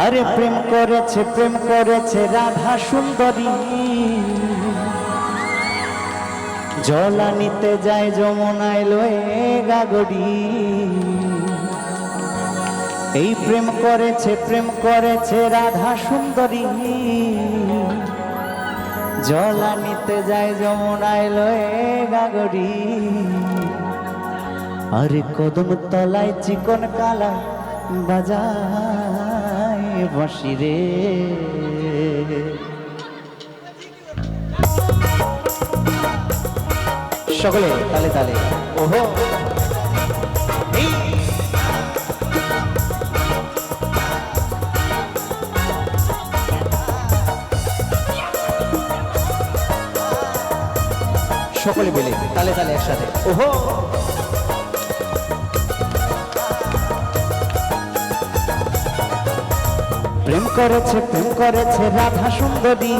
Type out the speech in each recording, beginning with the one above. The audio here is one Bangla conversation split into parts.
আরে প্রেম করেছে রাধা সুন্দরী, জলা নিতে যায় যমুনায় লয়ে গাগরি। এই প্রেম করেছে রাধা সুন্দরী, জলা নিতে যায় যমুনায় লয়ে গাগরি। আরে কদম তলায় চিকন কালা বাজায় বাঁশি রে। সকলে তালে তালে ওহো। সকলে মিলে তালে তালে একসাথে ওহো। প্রেম করেছে রাধা সুন্দরী,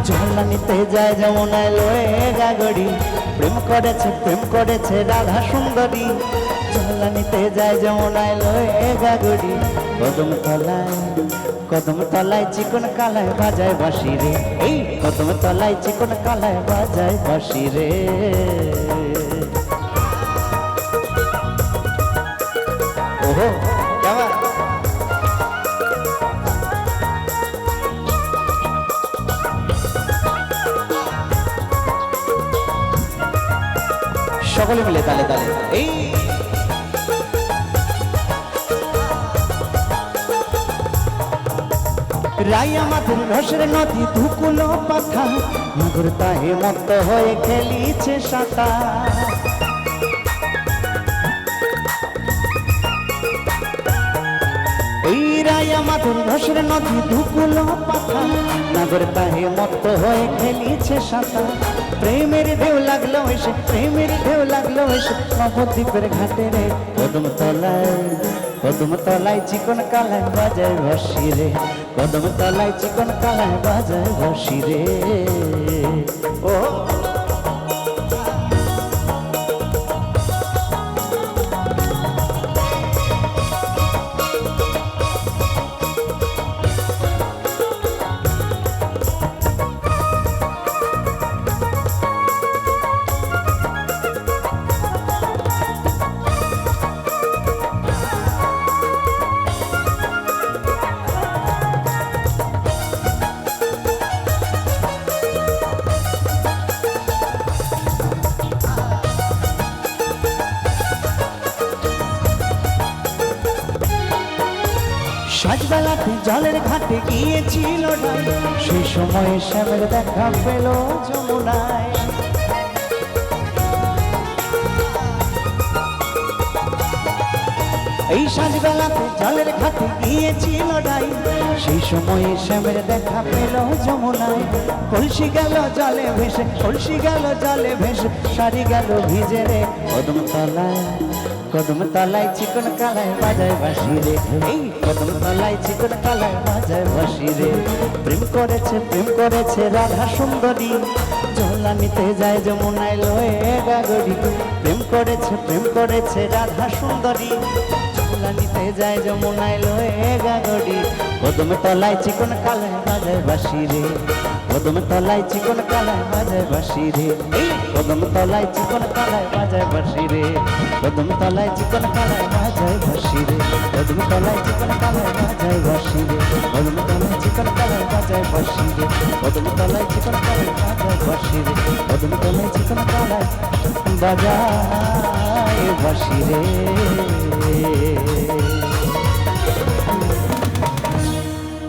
জলা নিতে যায় যমুনায় লয়ে গাগরি। প্রেম করেছে রাধা সুন্দরী, জলা নিতে যায় যমুনায় লয়ে গাগরি। কদম তলায় চিকন কালায় বাজায় বাঁশি রে। এই কদম তলায় চিকন কালায় বাজায় বাঁশি রে। ওহো কেমন সকলে মিলে তালে তালে এই। রাইয়া মাথুর রসের নদী ধুকুলো পাখা, মাগুর তাহে মত্ত হয়ে খেলিছে সাঁতার। এই রাইয়া মাথুর রসের নদী ধুকুলো পাখা, মাগুর তাহে মত্ত হয়ে খেলিছে সাঁতার। প্রেমের ঢেউ লাগলো এসে নবদ্বীপের ঘাটে রে। কদম তলায় চিকন কালায় বাজায় বাঁশি রে। কদম তলায় চিকন কালায় বাজায় বাঁশি রে। ও সাজবেলাতে জলের ঘাটে গিয়েছিল ডাই, সেই সময় শ্যামের দেখা পেল যমুনায়। এই সাজবেলাতে জলের ঘাটে গিয়েছিল ডাই, সেই সময় শ্যামের দেখা পেল যমুনায়। কলসি গেল জলে ভেসে সারি গেল ভিজে রে। কদম তলায় চিকন কালায় বাজায় বাঁশি রে। এই কদম তলায় চিকন কালায় বাজায় বাঁশি রে। প্রেম করেছে রাধা সুন্দরী, জলা নিতে যায় যমুনায় লয়ে গাগরি। প্রেম করেছে রাধা সুন্দরী, জলা নিতে যায় যমুনায় লয়ে গাগরি। কদম তলায় চিকন কালায় বাজায় বাঁশি রে। কদম তলায় চিকন কালায় বাজায় বাঁশি রে। এই কদম তলায় চিকন কালায় বাজায় বাঁশি রে। কদম তলায় চিকন কালায় বাজায় বাঁশি রে। কদম তলায় চিকন কালায় বাজায় বাঁশি রে। কদম তলায় চিকন কালায় বাজায় বাঁশি রে। কদম তলায় চিকন কালায় বাজায় বাঁশি রে। কদম তলায় চিকন কালায় বাজায় বাঁশি রে।